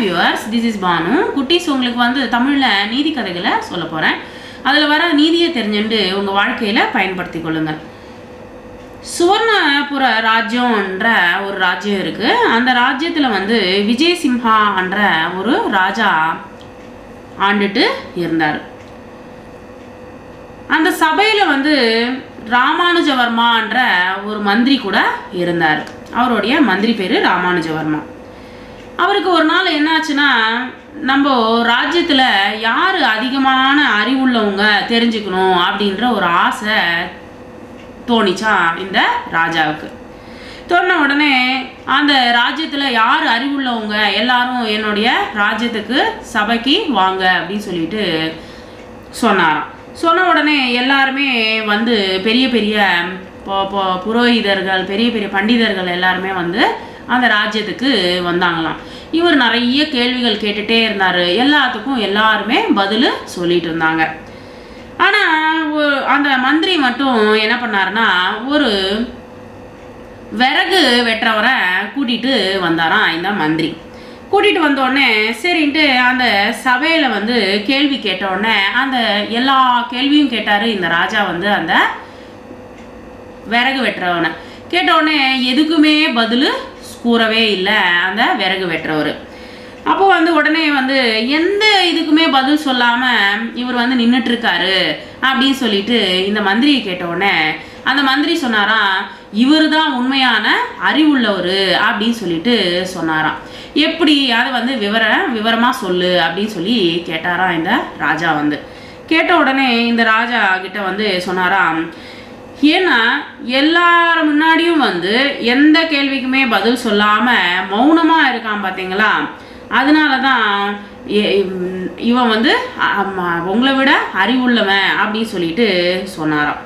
Viewers, this is Banu. குட்டீஸ் உங்களுக்கு வந்து தமிழில் நீதி கதைகளை சொல்ல போகிறேன். அதில் வர நீதியை தெரிஞ்சுட்டு உங்கள் வாழ்க்கையில் பயன்படுத்தி கொள்ளுங்கள். சுவர்ணபுர ராஜ்யம்ன்ற ஒரு ராஜ்யம் இருக்குது. அந்த ராஜ்யத்தில் வந்து விஜயசிம்ஹா என்ற ஒரு ராஜா ஆண்டுட்டு இருந்தார். அந்த சபையில் வந்து ராமானுஜவர்மான்ற ஒரு மந்திரி கூட இருந்தார். அவருடைய மந்திரி பேர் ராமானுஜவர்மா. அவருக்கு ஒரு நாள் என்னாச்சுன்னா, நம்ம ராஜ்யத்தில் யார் அதிகமான அறிவுள்ளவங்க தெரிஞ்சுக்கணும் அப்படின்ற ஒரு ஆசை தோணிச்சான் இந்த ராஜாவுக்கு. தோணின உடனே அந்த ராஜ்யத்தில் யார் அறிவுள்ளவங்க எல்லாரும் என்னுடைய ராஜ்யத்துக்கு சபைக்கு வாங்க அப்படின்னு சொல்லிட்டு சொன்னாராம். சொன்ன உடனே எல்லாருமே வந்து பெரிய பெரிய புரோகிதர்கள், பெரிய பெரிய பண்டிதர்கள் எல்லாருமே வந்து அந்த ராஜ்யத்துக்கு வந்தாங்களாம். இவர் நிறைய கேள்விகள் கேட்டுகிட்டே இருந்தார். எல்லாத்துக்கும் எல்லாருமே பதில் சொல்லிட்டு இருந்தாங்க. ஆனால் அந்த மந்திரி மட்டும் என்ன பண்ணாருன்னா, ஒரு விறகு வெட்டுறவரை கூட்டிகிட்டு வந்தாராம். இந்த மந்திரி கூட்டிகிட்டு வந்தோடனே சரின்ட்டு அந்த சபையில் வந்து கேள்வி கேட்டோடனே அந்த எல்லா கேள்வியும் கேட்டார் இந்த ராஜா. வந்து அந்த விறகு வெட்டுறவனை கேட்டோடனே எதுக்குமே பதில் கூறவே இல்லை அந்த விறகு வெட்டுறவர். அப்போ வந்து உடனே வந்து எந்த இதுக்குமே பதில் சொல்லாமல் இவர் வந்து நின்றுட்டுருக்காரு அப்படின்னு சொல்லிட்டு இந்த மந்திரியை கேட்டவுடனே அந்த மந்திரி சொன்னாராம், இவர் தான் உண்மையான அறிவுள்ளவர் அப்படின்னு சொல்லிட்டு சொன்னாராம். எப்படி அதை வந்து விவரமாக சொல்லு அப்படின்னு சொல்லி கேட்டாராம் இந்த ராஜா. வந்து கேட்ட உடனே இந்த ராஜா கிட்ட வந்து சொன்னாராம், ஏன்னா எல்லாரும் முன்னாடியும் வந்து எந்த கேள்விக்குமே பதில் சொல்லாமல் மௌனமாக இருக்கான் பார்த்தீங்களா, அதனால தான் இவன் வந்து உங்களை விட அறிவுள்ளவன் அப்படின்னு சொல்லிட்டு சொன்னாராம்.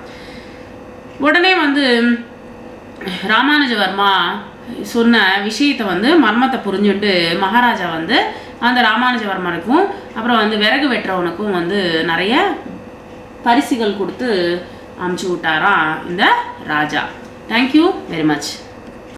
உடனே வந்து ராமானுஜவர்மா சொன்ன விஷயத்தை வந்து மர்மத்தை புரிஞ்சுட்டு மகாராஜா வந்து அந்த ராமானுஜவர்மனுக்கும் அப்புறம் வந்து விறகு வெட்டுறவனுக்கும் வந்து நிறைய பரிசுகள் கொடுத்து அமுச்சு விட்டாராம் இந்த ராஜா. Thank you very much.